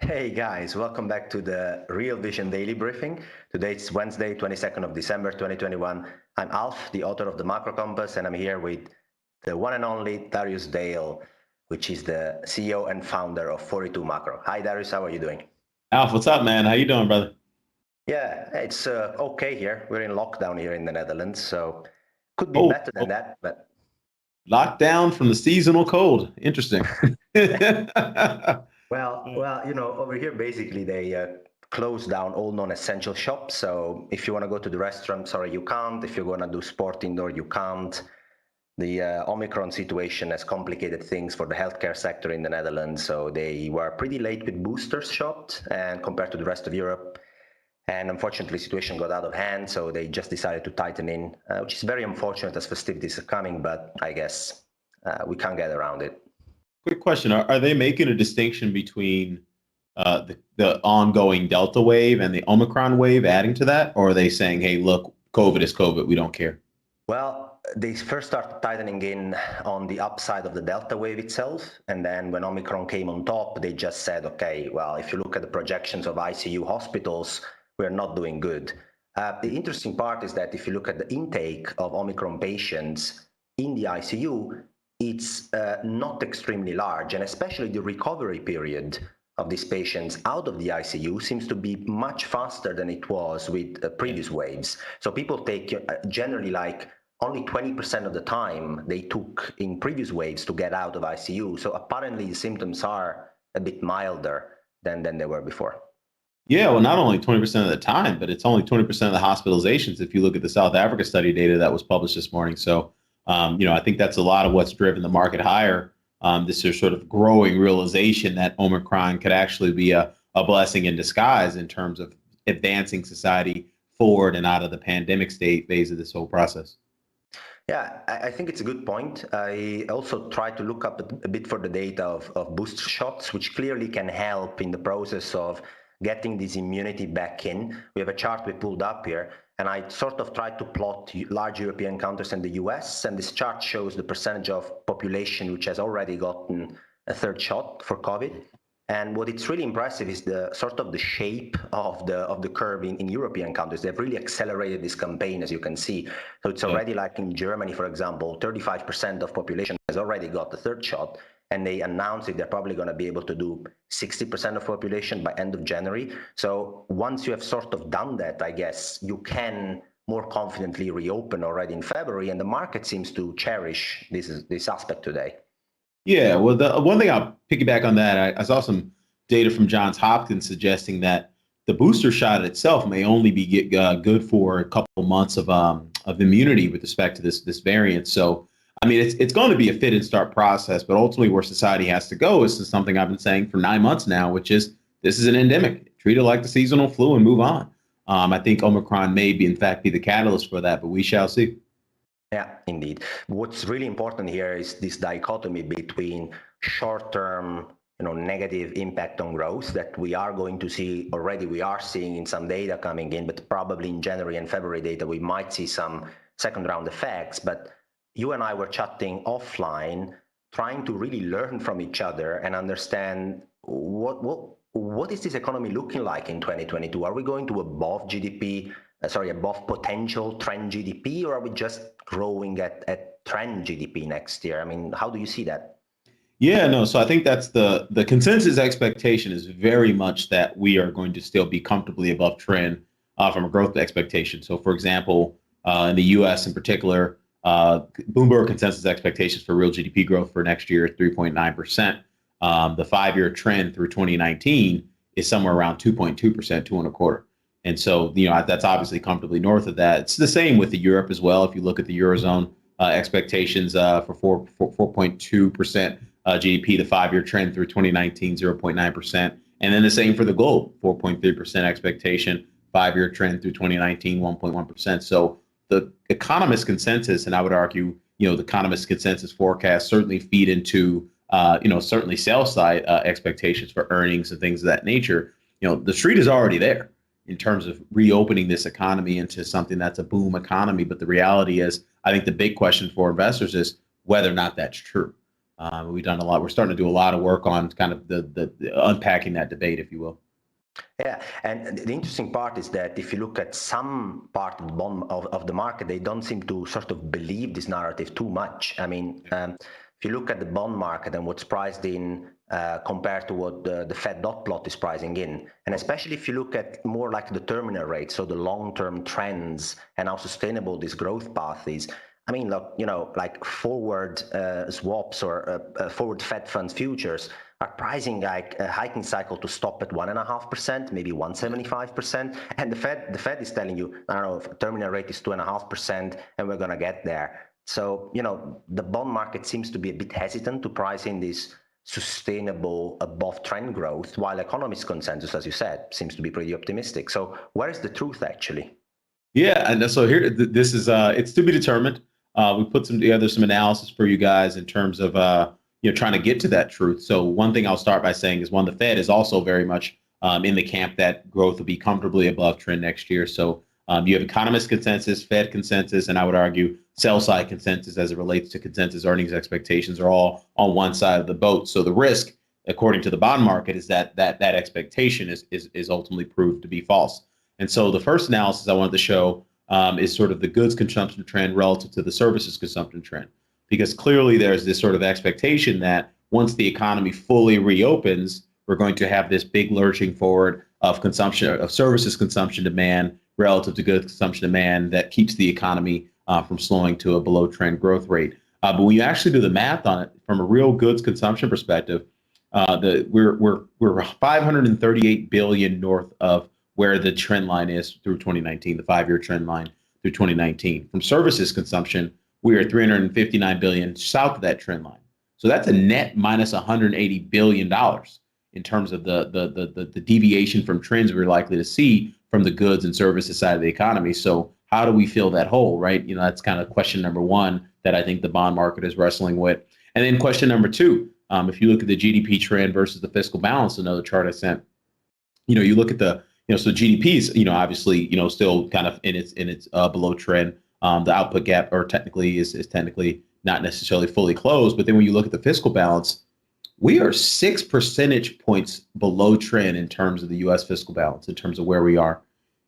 Hey guys, welcome back to the Real Vision Daily Briefing. Today it's Wednesday, 22nd of December, 2021. I'm Alf, the author of the Macro Compass, and I'm here with the one and only Darius Dale, which is the CEO and founder of 42 Macro. Hi Darius, how are you doing? Alf, what's up, man? How you doing, brother? Yeah, it's okay here. We're in lockdown here in the Netherlands, so could be Oh, better than that, but locked down from the seasonal cold. Interesting. over here basically they close down all non-essential shops. So if you want to go to the restaurant, sorry, you can't. If you're going to do sport indoor, you can't. The Omicron situation has complicated things for the healthcare sector in the Netherlands. So they were pretty late with boosters shot, and compared to the rest of Europe. And unfortunately, the situation got out of hand. So they just decided to tighten in, which is very unfortunate as festivities are coming. But I guess we can't get around it. Quick question: Are they making a distinction between the ongoing Delta wave and the Omicron wave, adding to that, or are they saying, "Hey, look, COVID is COVID. We don't care"? Well, they first started tightening in on the upside of the Delta wave itself. And then when Omicron came on top, they just said, okay, well, if you look at the projections of ICU hospitals, we're not doing good. The interesting part is that if you look at the intake of Omicron patients in the ICU, it's not extremely large. And especially the recovery period of these patients out of the ICU seems to be much faster than it was with previous waves. So people take generally like only 20% of the time they took in previous waves to get out of ICU. So apparently the symptoms are a bit milder than they were before. Yeah, well, not only 20% of the time, but it's only 20% of the hospitalizations. If you look at the South Africa study data that was published this morning, so I think that's a lot of what's driven the market higher. This is sort of growing realization that Omicron could actually be a blessing in disguise in terms of advancing society forward and out of the pandemic state phase of this whole process. Yeah, I think it's a good point. I also try to look up a bit for the data of booster shots, which clearly can help in the process of getting this immunity back in. We have a chart we pulled up here, and I sort of tried to plot large European countries and the US, and this chart shows the percentage of population which has already gotten a third shot for COVID. And what it's really impressive is the sort of the shape of the curve in European countries. They've really accelerated this campaign, as you can see. So it's Yeah. already like in Germany, for example, 35% of population has already got the third shot, and they announced that they're probably going to be able to do 60% of population by end of January. So once you have sort of done that, I guess you can more confidently reopen already in February, and the market seems to cherish this aspect today. Yeah, well, the one thing I'll piggyback on that, I saw some data from Johns Hopkins suggesting that the booster shot itself may only be good for a couple months of immunity with respect to this variant. So, I mean, it's going to be a fit and start process, but ultimately, where society has to go is to something I've been saying for 9 months now, which is this is an endemic. Treat it like the seasonal flu and move on. I think Omicron may be, in fact, be the catalyst for that, but we shall see. Yeah, indeed. What's really important here is this dichotomy between short-term, negative impact on growth that we are going to see already. We are seeing in some data coming in, but probably in January and February data, we might see some second round effects. But you and I were chatting offline, trying to really learn from each other and understand what is this economy looking like in 2022? Are we going to above GDP? Above potential trend GDP, or are we just growing at trend GDP next year? I mean, how do you see that? Yeah, no. So I think that's the consensus expectation is very much that we are going to still be comfortably above trend from a growth expectation. So, for example, in the U.S. in particular, Bloomberg consensus expectations for real GDP growth for next year 3.9%. The 5-year trend through 2019 is somewhere around 2.2%, two and a quarter. And so, that's obviously comfortably north of that. It's the same with the Europe as well. If you look at the Eurozone expectations for 4.2% GDP, the 5-year trend through 2019, 0.9%. And then the same for the globe, 4.3% expectation, 5-year trend through 2019, 1.1%. So the economist consensus, and I would argue, the economist consensus forecasts certainly feed into, certainly sell side expectations for earnings and things of that nature. The street is already there in terms of reopening this economy into something that's a boom economy. But the reality is, I think the big question for investors is whether or not that's true. We've done a lot. We're starting to do a lot of work on kind of the unpacking that debate, if you will. Yeah, and the interesting part is that if you look at some part of the of the market, they don't seem to sort of believe this narrative too much. I mean, if you look at the bond market and what's priced in compared to what the Fed dot plot is pricing in, and especially if you look at more like the terminal rate, so the long-term trends and how sustainable this growth path is. I mean, look, like forward swaps or forward Fed funds futures are pricing like a hiking cycle to stop at 1.5%, maybe 1.75%, and the Fed is telling you, I don't know, if terminal rate is 2.5%, and we're gonna get there. So the bond market seems to be a bit hesitant to price in this sustainable above trend growth, while economist consensus, as you said, seems to be pretty optimistic. So where is the truth actually? Yeah, and so here, this is it's to be determined. We put together some analysis for you guys in terms of trying to get to that truth. So one thing I'll start by saying is one, the Fed is also very much in the camp that growth will be comfortably above trend next year. So you have economist consensus, Fed consensus, and I would argue sell side consensus as it relates to consensus earnings expectations are all on one side of the boat. So the risk, according to the bond market, is that expectation is ultimately proved to be false. And so the first analysis I wanted to show is sort of the goods consumption trend relative to the services consumption trend, because clearly there's this sort of expectation that once the economy fully reopens, we're going to have this big lurching forward of consumption, of services consumption demand relative to goods consumption demand that keeps the economy from slowing to a below trend growth rate. But when you actually do the math on it from a real goods consumption perspective, we're 538 billion north of where the trend line is through 2019, the 5-year trend line through 2019. From services consumption, we are 359 billion south of that trend line. So that's a net minus $180 billion in terms of the deviation from trends we're likely to see from the goods and services side of the economy. So how do we fill that hole, right? That's kind of question number one that I think the bond market is wrestling with. And then question number two, if you look at the GDP trend versus the fiscal balance, another chart I sent, you look at the so GDP is, obviously, still kind of in its below trend. The output gap, or technically, is technically not necessarily fully closed. But then when you look at the fiscal balance, we are 6 percentage points below trend in terms of the U.S. fiscal balance, in terms of where we are.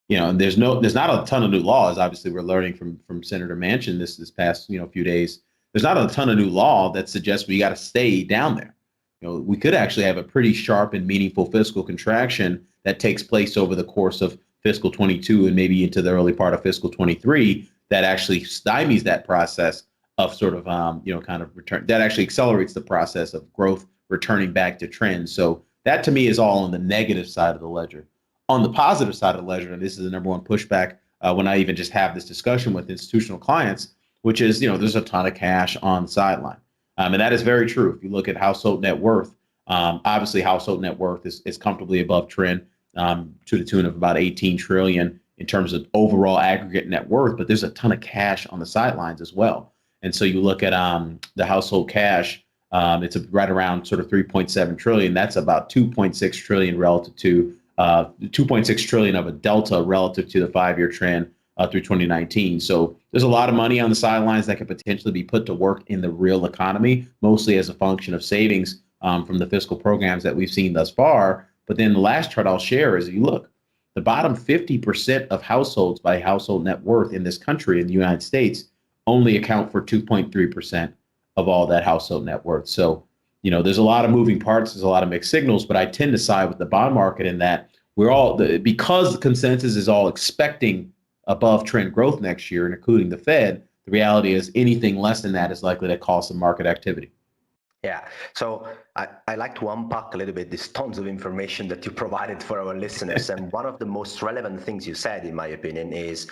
And there's not a ton of new laws. Obviously, we're learning from Senator Manchin this past few days. There's not a ton of new law that suggests we got to stay down there. We could actually have a pretty sharp and meaningful fiscal contraction that takes place over the course of fiscal 22 and maybe into the early part of fiscal 23 that actually stymies that process of sort of, kind of return, that actually accelerates the process of growth returning back to trends. So that to me is all on the negative side of the ledger. On the positive side of the ledger, and this is the number one pushback when I even just have this discussion with institutional clients, which is, there's a ton of cash on the sideline. And that is very true. If you look at household net worth, obviously household net worth is comfortably above trend to the tune of about 18 trillion in terms of overall aggregate net worth, but there's a ton of cash on the sidelines as well. And so you look at the household cash, it's right around sort of 3.7 trillion. That's about 2.6 trillion relative to 2.6 trillion of a delta relative to the 5-year trend through 2019. So there's a lot of money on the sidelines that could potentially be put to work in the real economy, mostly as a function of savings from the fiscal programs that we've seen thus far. But then the last chart I'll share is, you look, the bottom 50% of households by household net worth in this country, in the United States, only account for 2.3% of all that household net worth. So, there's a lot of moving parts, there's a lot of mixed signals, but I tend to side with the bond market in that we're all, because the consensus is all expecting above trend growth next year, including the Fed, the reality is anything less than that is likely to cause some market activity. Yeah, so I like to unpack a little bit these tons of information that you provided for our listeners. And one of the most relevant things you said, in my opinion, is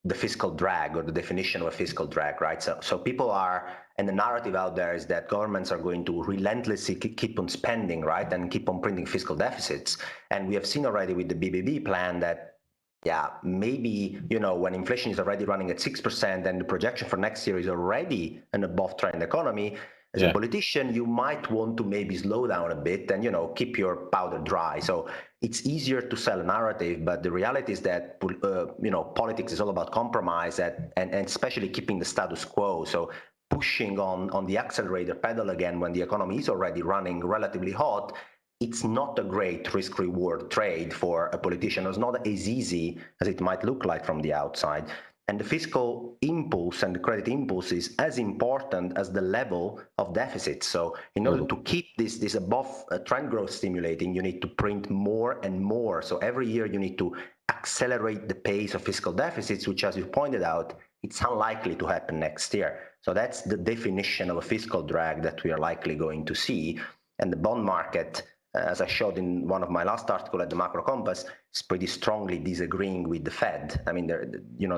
the fiscal drag, or the definition of a fiscal drag, right? So people are, and the narrative out there is that governments are going to relentlessly keep on spending, right, and keep on printing fiscal deficits. And we have seen already with the BBB plan that, yeah, maybe, when inflation is already running at 6% and the projection for next year is already an above trend economy, as a politician, you might want to maybe slow down a bit and, keep your powder dry. So it's easier to sell a narrative, but the reality is that, politics is all about compromise and especially keeping the status quo. So pushing on the accelerator pedal again when the economy is already running relatively hot, it's not a great risk-reward trade for a politician. It's not as easy as it might look like from the outside. And the fiscal impulse and the credit impulse is as important as the level of deficit. So in order to keep this above trend growth stimulating, you need to print more and more. So every year you need to accelerate the pace of fiscal deficits, which, as you pointed out, it's unlikely to happen next year. So that's the definition of a fiscal drag that we are likely going to see. And the bond market, as I showed in one of my last articles at the Macro Compass, is pretty strongly disagreeing with the Fed. I mean,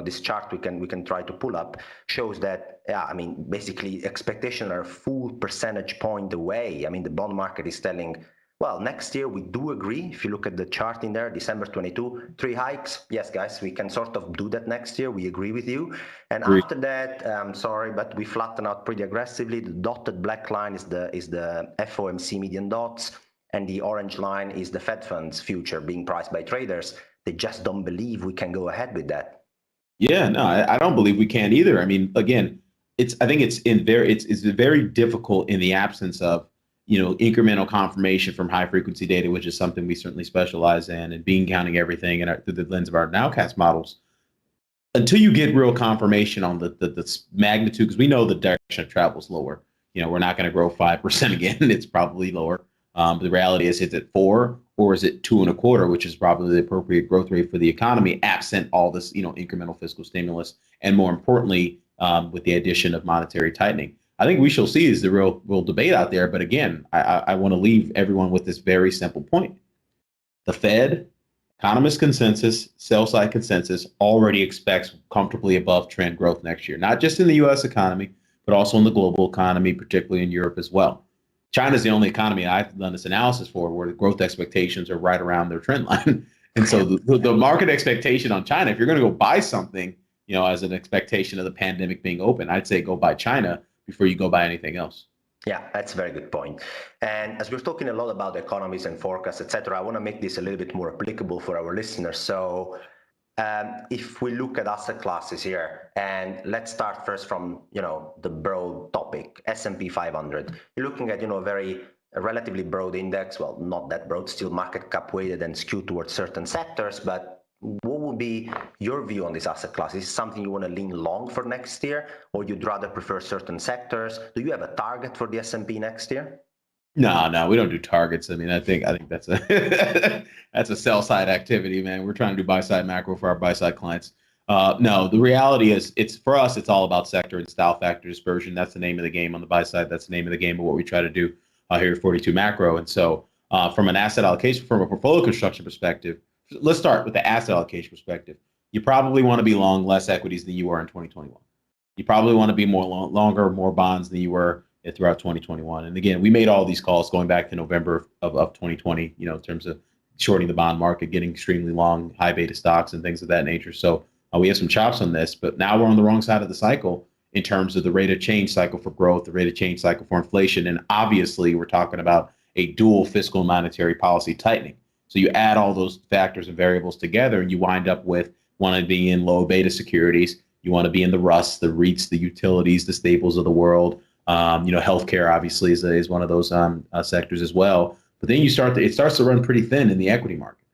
this chart we can try to pull up shows that, basically expectations are a full percentage point away. I mean, the bond market is telling, well, next year we do agree. If you look at the chart in there, December 22, 3 hikes. Yes, guys, we can sort of do that next year. We agree with you. And after that, sorry, but we flatten out pretty aggressively. The dotted black line is the FOMC median dots, and the orange line is the Fed funds future being priced by traders. They just don't believe we can go ahead with that. Yeah, no, I don't believe we can either. I mean, again, I think it's very difficult in the absence of incremental confirmation from high frequency data, which is something we certainly specialize in, and being counting everything through the lens of our nowcast models. Until you get real confirmation on the magnitude, because we know the direction of travel is lower. We're not going to grow 5% again. It's probably lower. But the reality is it 4 or is it 2.25, which is probably the appropriate growth rate for the economy, absent all this, incremental fiscal stimulus, and more importantly, with the addition of monetary tightening. I think we shall see is the real debate out there. But again, I want to leave everyone with this very simple point. The Fed, economist consensus, sell side consensus already expects comfortably above trend growth next year, not just in the U.S. economy, but also in the global economy, particularly in Europe as well. China's the only economy I've done this analysis for where the growth expectations are right around their trend line. And so the market expectation on China, if you're going to go buy something, as an expectation of the pandemic being open, I'd say go buy China before you go buy anything else. Yeah, that's a very good point. And as we're talking a lot about economies and forecasts, etc., I want to make this a little bit more applicable for our listeners. So if we look at asset classes here, and let's start first from the broad topic, S&P 500. You're looking at a relatively broad index. Well, not that broad, still market cap weighted and skewed towards certain sectors, but what would be your view on this asset class? Is it something you want to lean long for next year, or you'd rather prefer certain sectors? Do you have a target for the S&P next year? No, we don't do targets. I mean, I think that's a that's a sell side activity, man. We're trying to do buy side macro for our buy side clients. No, the reality is for us, it's all about sector and style factor dispersion. That's the name of the game on the buy side. That's the name of the game of what we try to do here at 42 Macro. And so from an asset allocation, from a portfolio construction perspective, let's start with the asset allocation perspective. You probably want to be long less equities than you were in 2021. You probably want to be longer, more bonds than you were throughout 2021. And again, we made all these calls going back to November of 2020, in terms of shorting the bond market, getting extremely long, high beta stocks and things of that nature. So we have some chops on this, but now we're on the wrong side of the cycle in terms of the rate of change cycle for growth, the rate of change cycle for inflation. And obviously we're talking about a dual fiscal and monetary policy tightening. So you add all those factors and variables together and you wind up with wanting to be in low beta securities. You want to be in the RUS, the REITs, the utilities, the staples of the world. Healthcare obviously is one of those sectors as well. But then it starts to run pretty thin in the equity market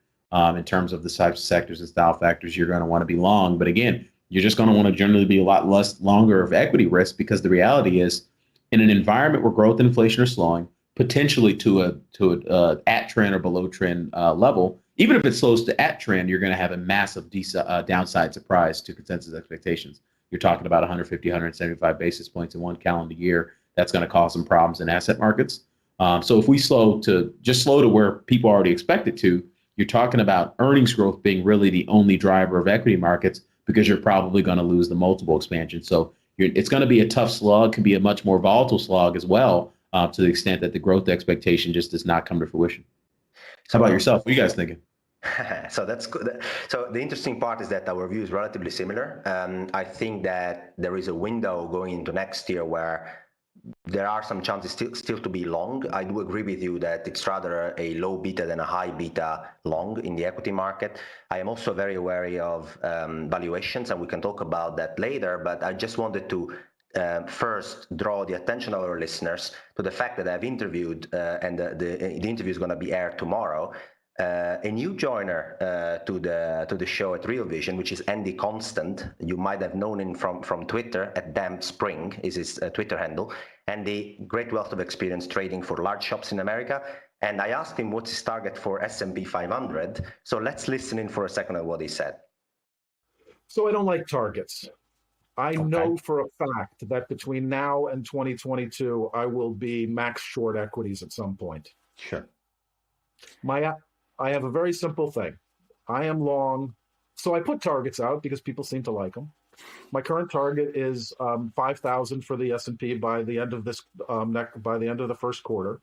in terms of the types of sectors and style factors you're going to want to be long. But again, you're just going to want to generally be a lot less longer of equity risk, because the reality is in an environment where growth and inflation are slowing, potentially to a at trend or below trend level, even if it slows to at trend, you're going to have a massive downside surprise to consensus expectations. You're talking about 150, 175 basis points in one calendar year. That's going to cause some problems in asset markets. So if we slow to where people already expect it to, you're talking about earnings growth being really the only driver of equity markets, because you're probably going to lose the multiple expansion. So it's going to be a tough slog, can be a much more volatile slog as well, to the extent that the growth expectation just does not come to fruition. How about yourself? What are you guys thinking? So that's good. So the interesting part is that our view is relatively similar. I think that there is a window going into next year where there are some chances still to be long. I do agree with you that it's rather a low beta than a high beta long in the equity market. I am also very wary of valuations, and we can talk about that later, but I just wanted to first draw the attention of our listeners to the fact that I've interviewed, and the interview is going to be aired tomorrow, a new joiner to the show at Real Vision, which is Andy Constant. You might have known him from Twitter at Damp Spring is his Twitter handle, and the great wealth of experience trading for large shops in America. And I asked him what's his target for S&P 500. So let's listen in for a second at what he said. So I don't like targets. I Okay. know for a fact that between now and 2022, I will be max short equities at some point. Sure. I have a very simple thing. I am long, so I put targets out because people seem to like them. My current target is 5,000 for the S&P by the end of this by the end of the first quarter.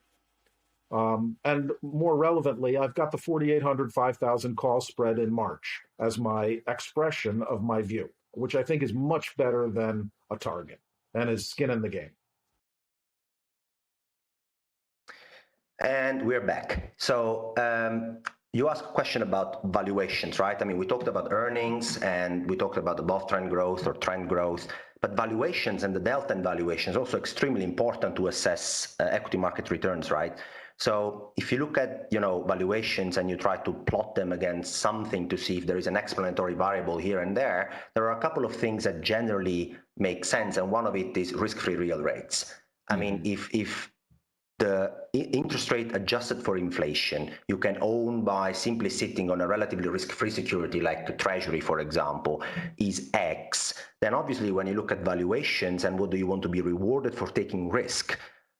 And more relevantly, I've got the 4,800, 5,000 call spread in March as my expression of my view, which I think is much better than a target and is skin in the game. And we're back. So you asked a question about valuations, right? I mean, we talked about earnings and we talked about above trend growth or trend growth, but valuations and the delta in valuations also extremely important to assess equity market returns, right? So if you look at, valuations and you try to plot them against something to see if there is an explanatory variable here and there are a couple of things that generally make sense. And one of it is risk-free real rates. I mean, if the interest rate adjusted for inflation, you can own by simply sitting on a relatively risk-free security like the Treasury, for example, is X, then obviously when you look at valuations and what do you want to be rewarded for taking risk,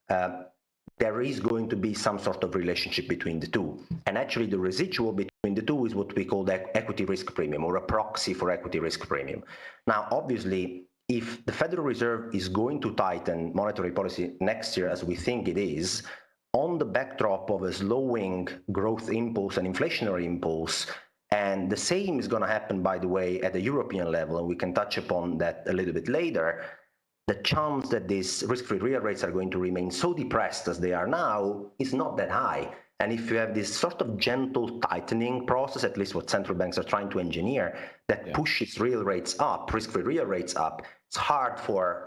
there is going to be some sort of relationship between the two. And actually the residual between the two is what we call the equity risk premium, or a proxy for equity risk premium. Now, obviously, if the Federal Reserve is going to tighten monetary policy next year, as we think it is, on the backdrop of a slowing growth impulse and inflationary impulse, and the same is going to happen, by the way, at the European level, and we can touch upon that a little bit later, the chance that these risk-free real rates are going to remain so depressed as they are now is not that high. And if you have this sort of gentle tightening process, at least what central banks are trying to engineer, that pushes real rates up, risk-free real rates up, it's hard for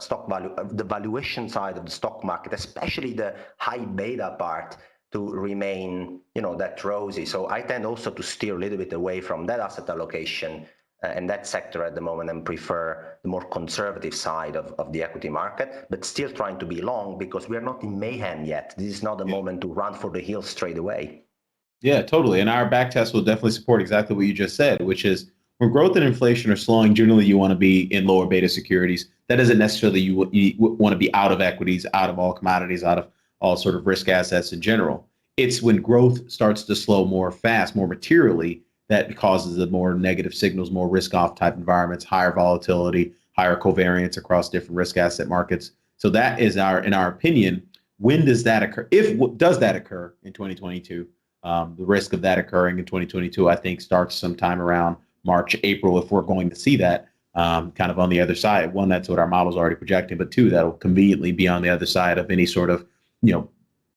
the valuation side of the stock market, especially the high beta part, to remain, that rosy. So I tend also to steer a little bit away from that asset allocation and that sector at the moment, and prefer the more conservative side of the equity market, but still trying to be long because we are not in mayhem yet. This is not the moment to run for the hills straight away. Yeah, totally. And our back test will definitely support exactly what you just said, which is when growth and inflation are slowing, generally you want to be in lower beta securities. That isn't necessarily you want to be out of equities, out of all commodities, out of all sort of risk assets in general. It's when growth starts to slow more fast, more materially, that causes the more negative signals, more risk-off type environments, higher volatility, higher covariance across different risk asset markets. So that is in our opinion, when does that occur? Does that occur in 2022? The risk of that occurring in 2022, I think, starts sometime around March, April, if we're going to see that kind of on the other side. One, that's what our model's already projecting, but two, that'll conveniently be on the other side of any sort of,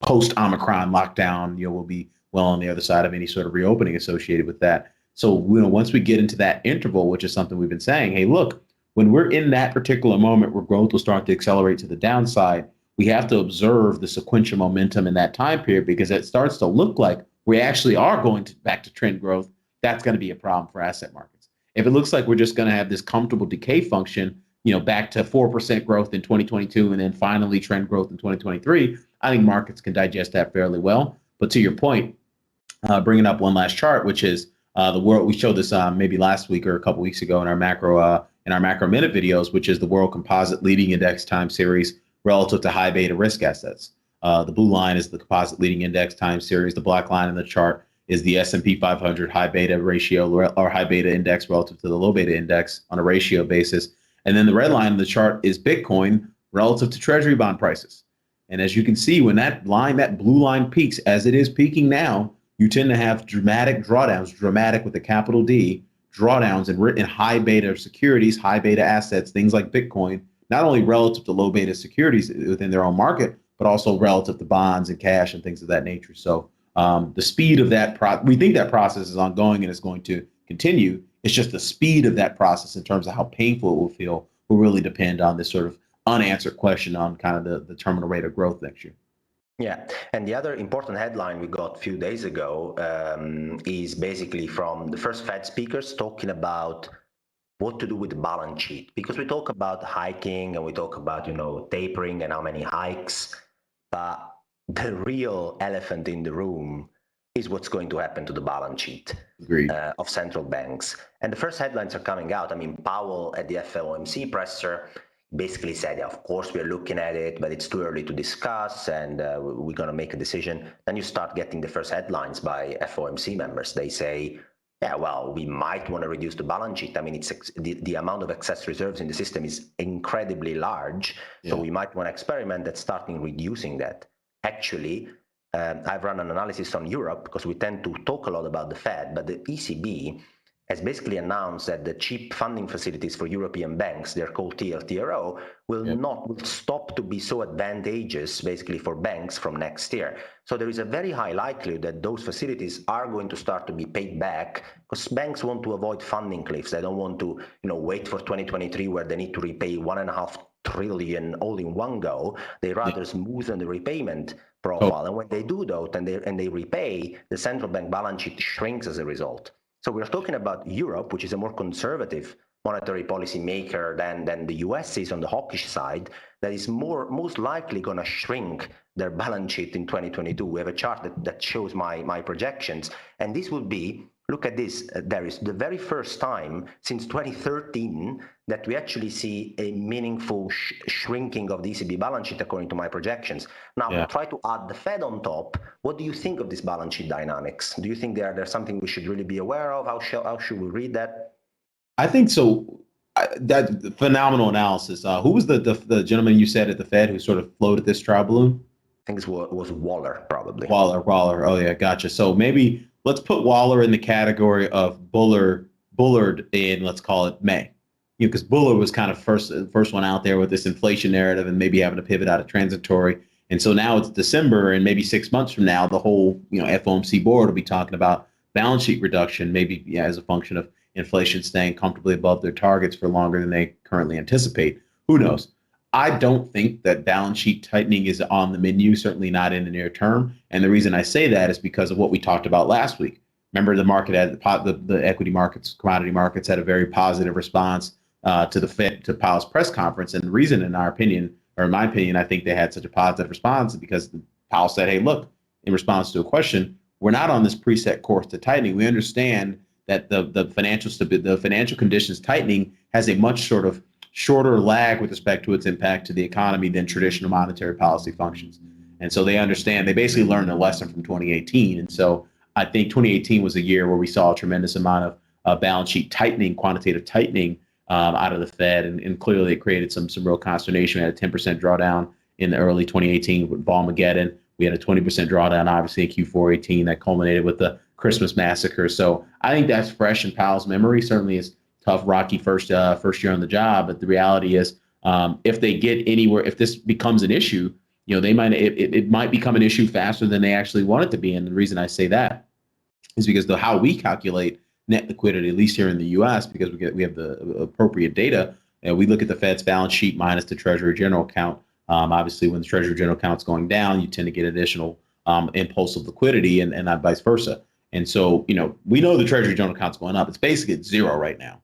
post-Omicron lockdown. We'll be well on the other side of any sort of reopening associated with that. So, once we get into that interval, which is something we've been saying, hey, look, when we're in that particular moment where growth will start to accelerate to the downside, we have to observe the sequential momentum in that time period, because it starts to look like we actually are going back to trend growth. That's going to be a problem for asset markets. If it looks like we're just going to have this comfortable decay function, back to 4% growth in 2022 and then finally trend growth in 2023, I think markets can digest that fairly well. But to your point, bringing up one last chart, which is the world. We showed this maybe last week or a couple weeks ago in our macro minute videos, which is the world composite leading index time series relative to high beta risk assets. The blue line is the composite leading index time series. The black line in the chart is the S&P 500 high beta ratio or high beta index relative to the low beta index on a ratio basis. And then the red line in the chart is Bitcoin relative to Treasury bond prices. And as you can see, when that blue line peaks, as it is peaking now, you tend to have dramatic drawdowns, dramatic with a capital D, drawdowns in high beta securities, high beta assets, things like Bitcoin, not only relative to low beta securities within their own market, but also relative to bonds and cash and things of that nature. So the speed of that, we think that process is ongoing and is going to continue. It's just the speed of that process in terms of how painful it will feel will really depend on this sort of unanswered question on kind of the terminal rate of growth next year. Yeah, and the other important headline we got a few days ago is basically from the first Fed speakers talking about what to do with the balance sheet, because we talk about hiking and we talk about, tapering and how many hikes, but the real elephant in the room is what's going to happen to the balance sheet of central banks. And the first headlines are coming out. I mean, Powell at the FOMC presser basically said, yeah, of course we're looking at it, but it's too early to discuss, and we're going to make a decision. Then you start getting the first headlines by FOMC members. They say, yeah, well, we might want to reduce the balance sheet. I mean, it's the amount of excess reserves in the system is incredibly large, so we might want to experiment at starting reducing that. Actually, I've run an analysis on Europe because we tend to talk a lot about the Fed, but the ECB has basically announced that the cheap funding facilities for European banks, they're called TLTRO, will stop to be so advantageous basically for banks from next year. So there is a very high likelihood that those facilities are going to start to be paid back, because banks want to avoid funding cliffs. They don't want to, wait for 2023 where they need to repay 1.5 trillion all in one go. They rather smoothen the repayment profile. And when they do that and they repay, the central bank balance sheet shrinks as a result. So we're talking about Europe, which is a more conservative monetary policy maker than the US is on the hawkish side, that is most likely going to shrink their balance sheet in 2022. We have a chart that shows my projections. And this would be, look at this, there is the very first time since 2013 that we actually see a meaningful shrinking of the ECB balance sheet according to my projections. Now, try to add the Fed on top. What do you think of this balance sheet dynamics? Do you think there's something we should really be aware of? How should we read that? I think so. That phenomenal analysis. Who was the gentleman you said at the Fed who sort of floated this trial balloon? I think it was Waller, probably. Waller. Oh, yeah, gotcha. So maybe let's put Waller in the category of Bullard in, let's call it May. Because Bullard was kind of first one out there with this inflation narrative and maybe having to pivot out of transitory. And so now it's December, and maybe 6 months from now, the whole FOMC board will be talking about balance sheet reduction, maybe as a function of inflation staying comfortably above their targets for longer than they currently anticipate. Who knows? I don't think that balance sheet tightening is on the menu, certainly not in the near term. And the reason I say that is because of what we talked about last week. Remember, the market had the equity markets, commodity markets had a very positive response to the Fed, to Powell's press conference. And the reason, in my opinion, I think they had such a positive response is because Powell said, hey, look, in response to a question, we're not on this preset course to tightening. We understand that the financial conditions tightening has a much sort of shorter lag with respect to its impact to the economy than traditional monetary policy functions. And so they understand, they basically learned a lesson from 2018. And so I think 2018 was a year where we saw a tremendous amount of balance sheet tightening, quantitative tightening out of the Fed. And clearly it created some real consternation. We had a 10% drawdown in the early 2018 with Volmageddon. We had a 20% drawdown, obviously, in Q4 18 that culminated with the Christmas massacre. So I think that's fresh in Powell's memory. Certainly is tough, rocky first year on the job. But the reality is, if they get anywhere, if this becomes an issue, it might become an issue faster than they actually want it to be. And the reason I say that is because how we calculate net liquidity, at least here in the U.S., because we have the appropriate data, we look at the Fed's balance sheet minus the Treasury General account. Obviously, when the Treasury General account's going down, you tend to get additional impulse of liquidity, and not vice versa. And so, we know the Treasury General account's going up. It's basically at zero right now.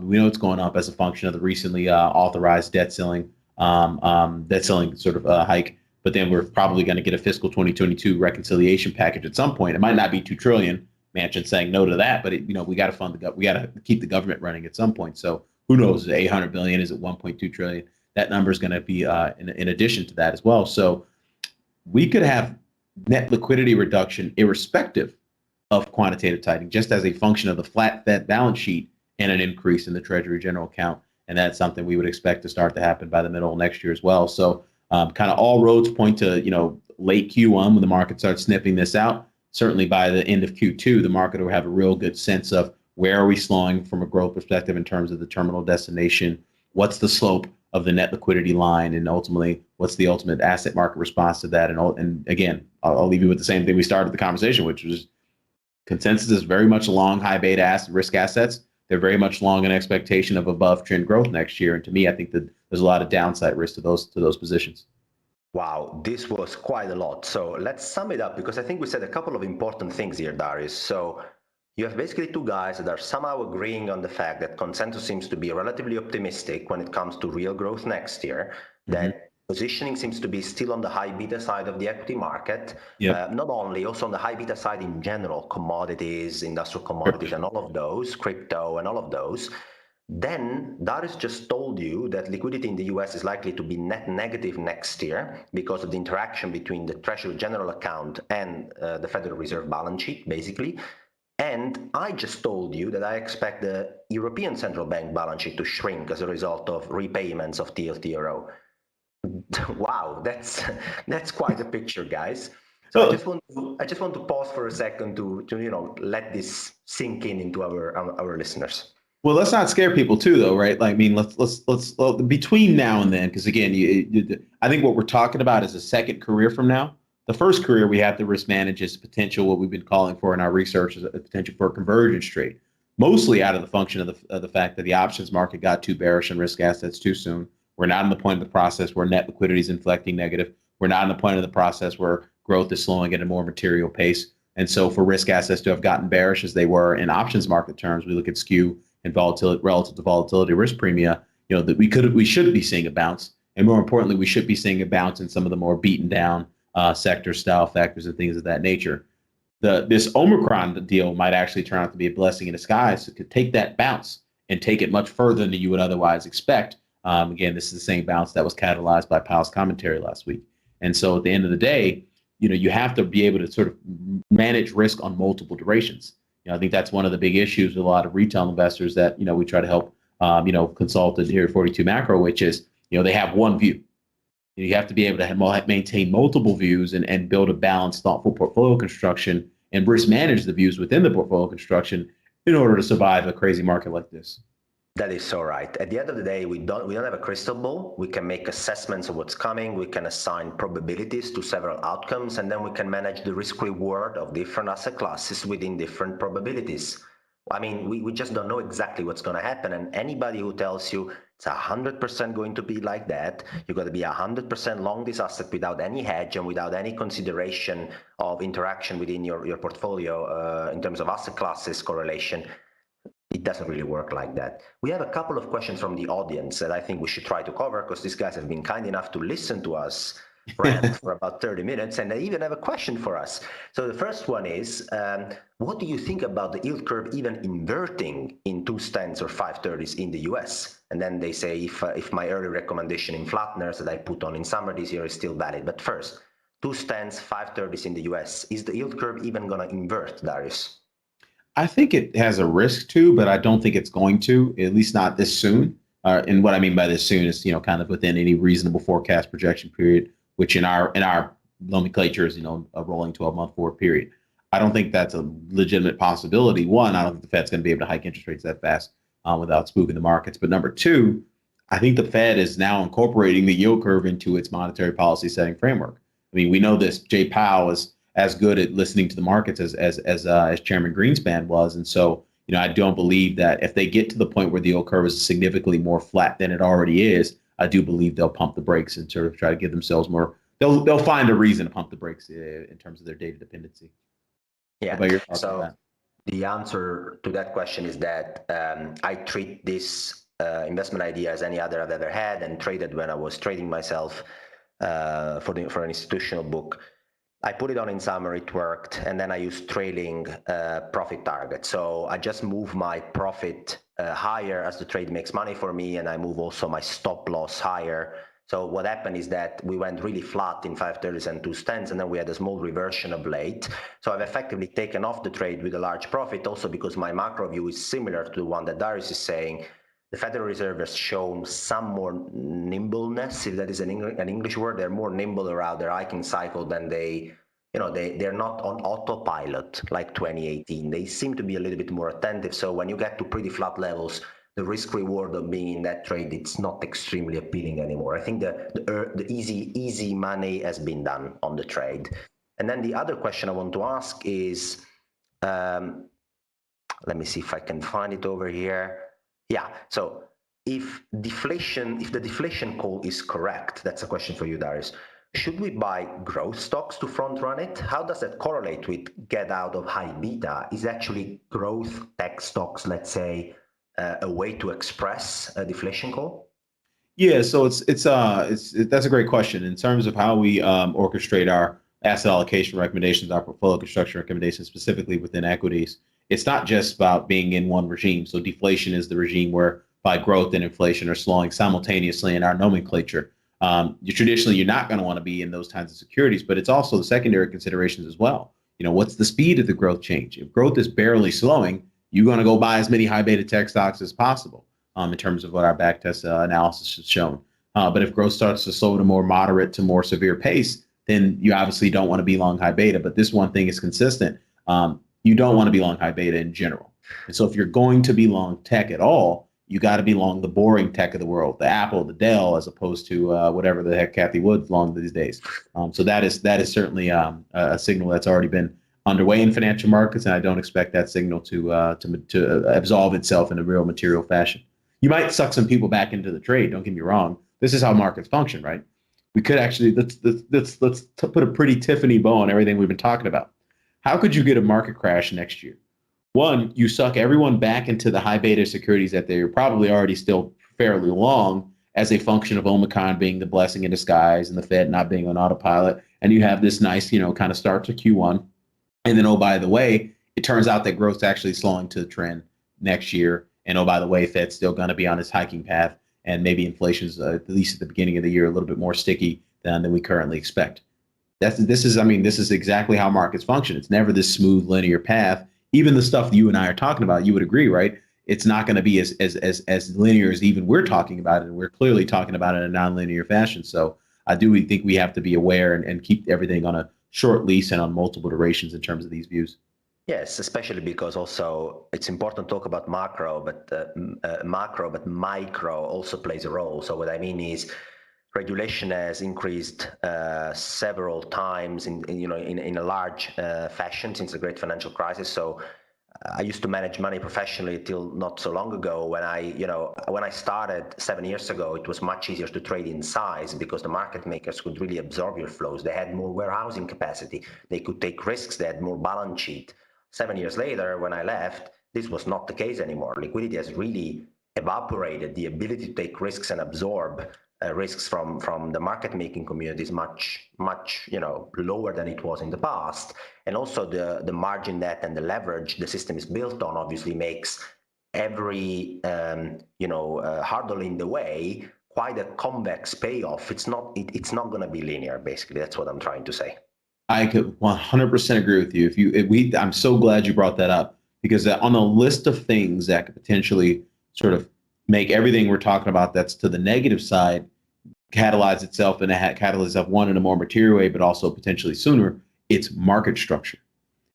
We know it's going up as a function of the recently authorized debt ceiling sort of hike. But then we're probably going to get a fiscal 2022 reconciliation package at some point. It might not be $2 trillion. Manchin saying no to that, but we got to fund we got to keep the government running at some point. So who knows? Is it 800 billion? Is it 1.2 trillion? That number is going to be in addition to that as well. So we could have net liquidity reduction irrespective of quantitative tightening, just as a function of the flat Fed balance sheet and an increase in the Treasury General account. And that's something we would expect to start to happen by the middle of next year as well. So kind of all roads point to, late Q1 when the market starts sniffing this out. Certainly by the end of Q2, the market will have a real good sense of where are we slowing from a growth perspective in terms of the terminal destination, what's the slope of the net liquidity line, and ultimately what's the ultimate asset market response to that. And again, I'll leave you with the same thing we started the conversation, which was consensus is very much along high beta risk assets. they're very much long an expectation of above trend growth next year. And to me, I think that there's a lot of downside risk to those positions. Wow, this was quite a lot. So let's sum it up, because I think we said a couple of important things here, Darius. So you have basically two guys that are somehow agreeing on the fact that consensus seems to be relatively optimistic when it comes to real growth next year, that positioning seems to be still on the high beta side of the equity market. Yep. Not only, also on the high beta side in general, commodities, industrial commodities, and all of those, crypto and all of those. Then Darius just told you that liquidity in the US is likely to be net negative next year because of the interaction between the Treasury General Account and the Federal Reserve balance sheet, basically. And I just told you that I expect the European Central Bank balance sheet to shrink as a result of repayments of TLTRO. Wow, that's quite a picture, guys. So I just want to pause for a second to let this sink in into our listeners. Well, let's not scare people too, though, right? Like, I mean, let's between now and then, because again, I think what we're talking about is a second career from now. The first career we have to risk manage is potential, what we've been calling for in our research, is a potential for a convergence trade, mostly out of the function of the fact that the options market got too bearish in risk assets too soon. We're not in the point of the process where net liquidity is inflecting negative. We're not in the point of the process where growth is slowing at a more material pace. And so for risk assets to have gotten bearish as they were in options market terms, we look at skew and volatility relative to volatility risk premia, that we should be seeing a bounce. And more importantly, we should be seeing a bounce in some of the more beaten down sector style factors and things of that nature. This Omicron deal might actually turn out to be a blessing in disguise. It could take that bounce and take it much further than you would otherwise expect. Again, this is the same bounce that was catalyzed by Powell's commentary last week. And so at the end of the day, you have to be able to sort of manage risk on multiple durations. I think that's one of the big issues with a lot of retail investors that, we try to help, consultants here at 42 Macro, which is, they have one view. You have to be able to maintain multiple views and build a balanced, thoughtful portfolio construction and risk manage the views within the portfolio construction in order to survive a crazy market like this. That is so right. At the end of the day, we don't have a crystal ball. We can make assessments of what's coming. We can assign probabilities to several outcomes, and then we can manage the risk reward of different asset classes within different probabilities. I mean, we just don't know exactly what's going to happen. And anybody who tells you it's 100% going to be like that, you've got to be 100% long this asset without any hedge and without any consideration of interaction within your portfolio in terms of asset classes correlation. It doesn't really work like that. We have a couple of questions from the audience that I think we should try to cover, because these guys have been kind enough to listen to us rant for about 30 minutes, and they even have a question for us. So the first one is, what do you think about the yield curve even inverting in 210s or 530s in the US? And then they say if my early recommendation in flatteners that I put on in summer this year is still valid. But first, 210s, 530s in the US, is the yield curve even going to invert, Darius? I think it has a risk too, but I don't think it's going to, at least not this soon. And what I mean by this soon is, kind of within any reasonable forecast projection period, which in our nomenclature is, a rolling 12-month forward period. I don't think that's a legitimate possibility. One, I don't think the Fed's going to be able to hike interest rates that fast without spooking the markets. But number two, I think the Fed is now incorporating the yield curve into its monetary policy setting framework. I mean, we know this. Jay Powell is as good at listening to the markets as Chairman Greenspan was. And so, I don't believe that if they get to the point where the yield curve is significantly more flat than it already is, I do believe they'll pump the brakes and sort of try to give themselves more. They'll find a reason to pump the brakes in terms of their data dependency. Yeah. So the answer to that question is that I treat this investment idea as any other I've ever had and traded when I was trading myself for an institutional book. I put it on in summer, it worked, and then I used trailing profit target. So I just move my profit higher as the trade makes money for me, and I move also my stop loss higher. So what happened is that we went really flat in 530s and 210s, and then we had a small reversion of late. So I've effectively taken off the trade with a large profit, also because my macro view is similar to the one that Darius is saying. The Federal Reserve has shown some more nimbleness, if that is an English word. They're more nimble around their hiking cycle than they're not on autopilot like 2018. They seem to be a little bit more attentive. So when you get to pretty flat levels, the risk reward of being in that trade, it's not extremely appealing anymore. I think the easy money has been done on the trade. And then the other question I want to ask is, let me see if I can find it over here. Yeah, so if the deflation call is correct, that's a question for you, Darius. Should we buy growth stocks to front run it? How does that correlate with get out of high beta? Is actually growth tech stocks, let's say, a way to express a deflation call? Yeah, so that's a great question in terms of how we orchestrate our asset allocation recommendations, our portfolio construction recommendations, specifically within equities. It's not just about being in one regime. So deflation is the regime whereby growth and inflation are slowing simultaneously in our nomenclature. Traditionally, you're not going to want to be in those kinds of securities, but it's also the secondary considerations as well. What's the speed of the growth change? If growth is barely slowing, you're going to go buy as many high beta tech stocks as possible. In terms of what our backtest analysis has shown. But if growth starts to slow to more moderate to more severe pace, then you obviously don't want to be long high beta. But this one thing is consistent. You don't want to be long high beta in general. And so if you're going to be long tech at all, you got to be long the boring tech of the world, the Apple, the Dell, as opposed to whatever the heck Kathy Wood's long these days. So that is certainly a signal that's already been underway in financial markets, and I don't expect that signal to absolve itself in a real material fashion. You might suck some people back into the trade. Don't get me wrong. This is how markets function, right? We could actually let's put a pretty Tiffany bow on everything we've been talking about. How could you get a market crash next year? One, you suck everyone back into the high beta securities that they're probably already still fairly long as a function of Omicron being the blessing in disguise and the Fed not being on autopilot. And you have this nice, kind of start to Q1. And then, oh, by the way, it turns out that growth's actually slowing to the trend next year. And oh, by the way, Fed's still going to be on its hiking path, and maybe inflation's at least at the beginning of the year a little bit more sticky than we currently expect. This is exactly how markets function. It's never this smooth linear path. Even the stuff you and I are talking about, you would agree, right? It's not going to be as linear as even we're talking about it. And we're clearly talking about it in a nonlinear fashion. So I do think we have to be aware and keep everything on a short leash and on multiple durations in terms of these views. Yes, especially because also it's important to talk about macro, but micro also plays a role. So what I mean is regulation has increased several times in a large fashion since the great financial crisis. So I used to manage money professionally till not so long ago. When I started 7 years ago, it was much easier to trade in size because the market makers could really absorb your flows. They had more warehousing capacity. They could take risks. They had more balance sheet. 7 years later, when I left, this was not the case anymore. Liquidity has really evaporated. The ability to take risks and absorb risks from the market making community is much lower than it was in the past. And also the margin net and the leverage the system is built on obviously makes every hurdle in the way quite a convex payoff. It's not going to be linear. Basically, that's what I'm trying to say. I could 100% agree with you. I'm so glad you brought that up, because on a list of things that could potentially sort of make everything we're talking about that's to the negative side catalyze itself in a more material way, but also potentially sooner, it's market structure.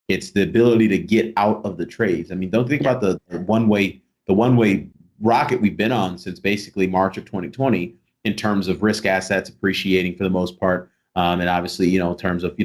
It's the ability to get out of the trades. I mean, don't think about the one-way rocket we've been on since basically March of 2020 in terms of risk assets appreciating for the most part. And obviously, in terms of,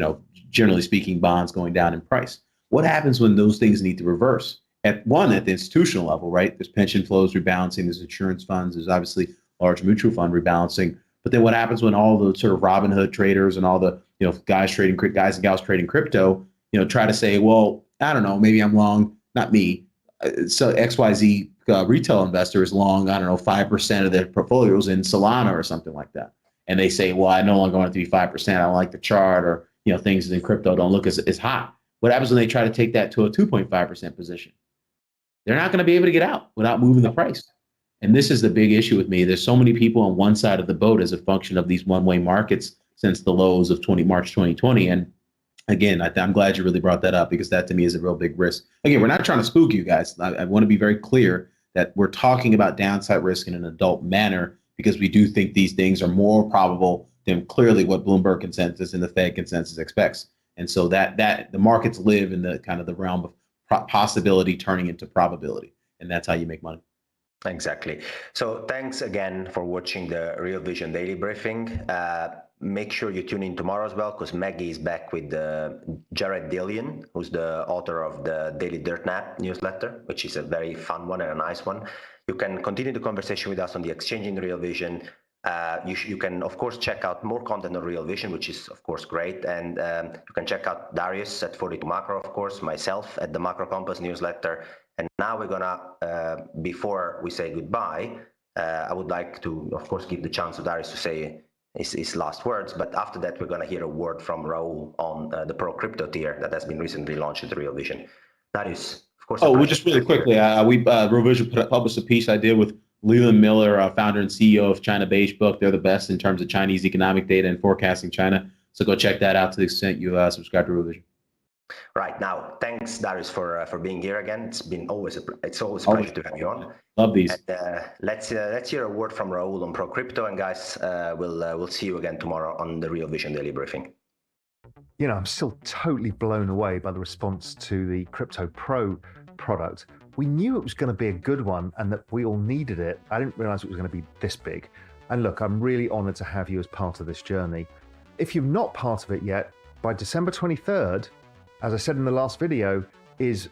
generally speaking, bonds going down in price. What happens when those things need to reverse? At the institutional level, right? There's pension flows rebalancing, there's insurance funds, there's obviously large mutual fund rebalancing. But then what happens when all the sort of Robinhood traders and all the, guys and gals trading crypto, try to say, well, I don't know, maybe I'm long, not me. So XYZ retail investor is long, 5% of their portfolios in Solana or something like that. And they say, well, I no longer want it to be 5%. I don't like the chart, or, things in crypto don't look as hot. What happens when they try to take that to a 2.5% position? They're not going to be able to get out without moving the price. And this is the big issue with me. There's so many people on one side of the boat as a function of these one-way markets since the lows of March 2020. And again, I'm glad you really brought that up, because that to me is a real big risk. Again, we're not trying to spook you guys. I want to be very clear that we're talking about downside risk in an adult manner, because we do think these things are more probable than clearly what Bloomberg consensus and the Fed consensus expects. And so that the markets live in the kind of the realm of possibility turning into probability. And that's how you make money. Exactly. So thanks again for watching the Real Vision Daily Briefing. make sure you tune in tomorrow as well, because Maggie is back with Jared Dillian, who's the author of the Daily Dirt Nap newsletter, which is a very fun one and a nice one. You can continue the conversation with us on the exchange in Real Vision. You can, of course, check out more content on Real Vision, which is, of course, great. And you can check out Darius at 42 Macro, of course, myself at the Macro Compass newsletter. And now we're going to, before we say goodbye, I would like to, of course, give the chance to Darius to say his last words. But after that, we're going to hear a word from Raul on the Pro Crypto tier that has been recently launched at Real Vision. Darius, of course. Oh, just really quickly, Real Vision published a piece I did with Leland Miller, founder and CEO of China Beige Book. They're the best in terms of Chinese economic data and forecasting China. So go check that out to the extent you subscribe to Real Vision. Right. Now, thanks, Darius, for being here again. It's always a pleasure to have you on. Love these. And, let's hear a word from Raul on Pro Crypto, and guys, we'll see you again tomorrow on the Real Vision Daily Briefing. You know, I'm still totally blown away by the response to the Crypto Pro product. We knew it was going to be a good one and that we all needed it. I didn't realize it was going to be this big. And look, I'm really honored to have you as part of this journey. If you're not part of it yet, by December 23rd, as I said in the last video, is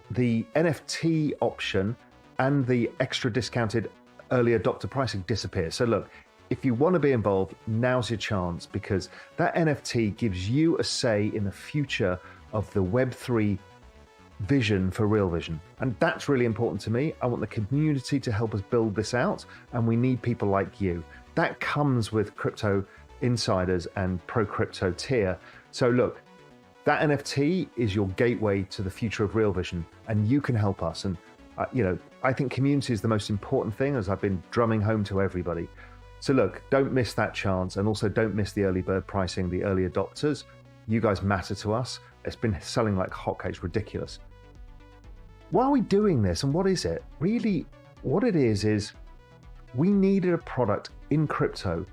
the NFT option and the extra discounted early adopter pricing disappears. So look, if you want to be involved, now's your chance, because that NFT gives you a say in the future of the Web3 vision for Real Vision. And that's really important to me. I want the community to help us build this out, and we need people like you. That comes with Crypto Insiders and Pro Crypto tier. So look, that NFT is your gateway to the future of Real Vision, and you can help us. And you know, I think community is the most important thing, as I've been drumming home to everybody. So look, don't miss that chance, and also don't miss the early bird pricing, the early adopters. You guys matter to us. It's been selling like hotcakes, ridiculous. Why are we doing this, and what is it? Really, what it is we needed a product in crypto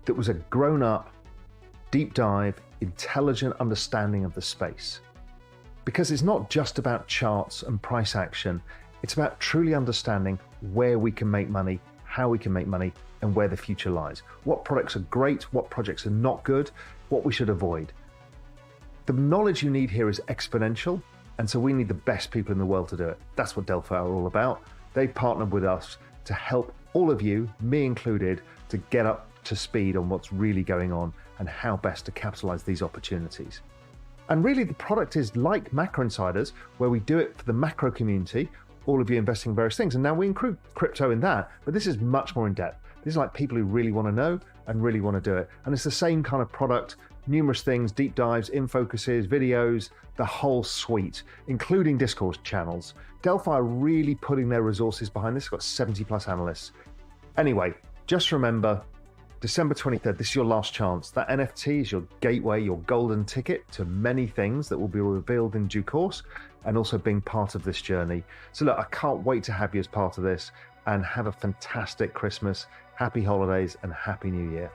that was a grown-up, deep dive, intelligent understanding of the space. Because it's not just about charts and price action, it's about truly understanding where we can make money, how we can make money, and where the future lies. What products are great, what projects are not good, what we should avoid. The knowledge you need here is exponential, and so we need the best people in the world to do it. That's what Delphi are all about. They've partnered with us to help all of you, me included, to get up to speed on what's really going on and how best to capitalize these opportunities. And really, the product is like Macro Insiders, where we do it for the macro community, all of you investing in various things. And now we include crypto in that, but this is much more in depth. This is like people who really want to know and really want to do it. And it's the same kind of product, numerous things, deep dives, in focuses, videos, the whole suite, including Discourse channels. Delphi are really putting their resources behind this. It's got 70 plus analysts. Anyway, just remember, December 23rd, this is your last chance. That NFT is your gateway, your golden ticket to many things that will be revealed in due course, and also being part of this journey. So look, I can't wait to have you as part of this, and have a fantastic Christmas, happy holidays, and happy New Year.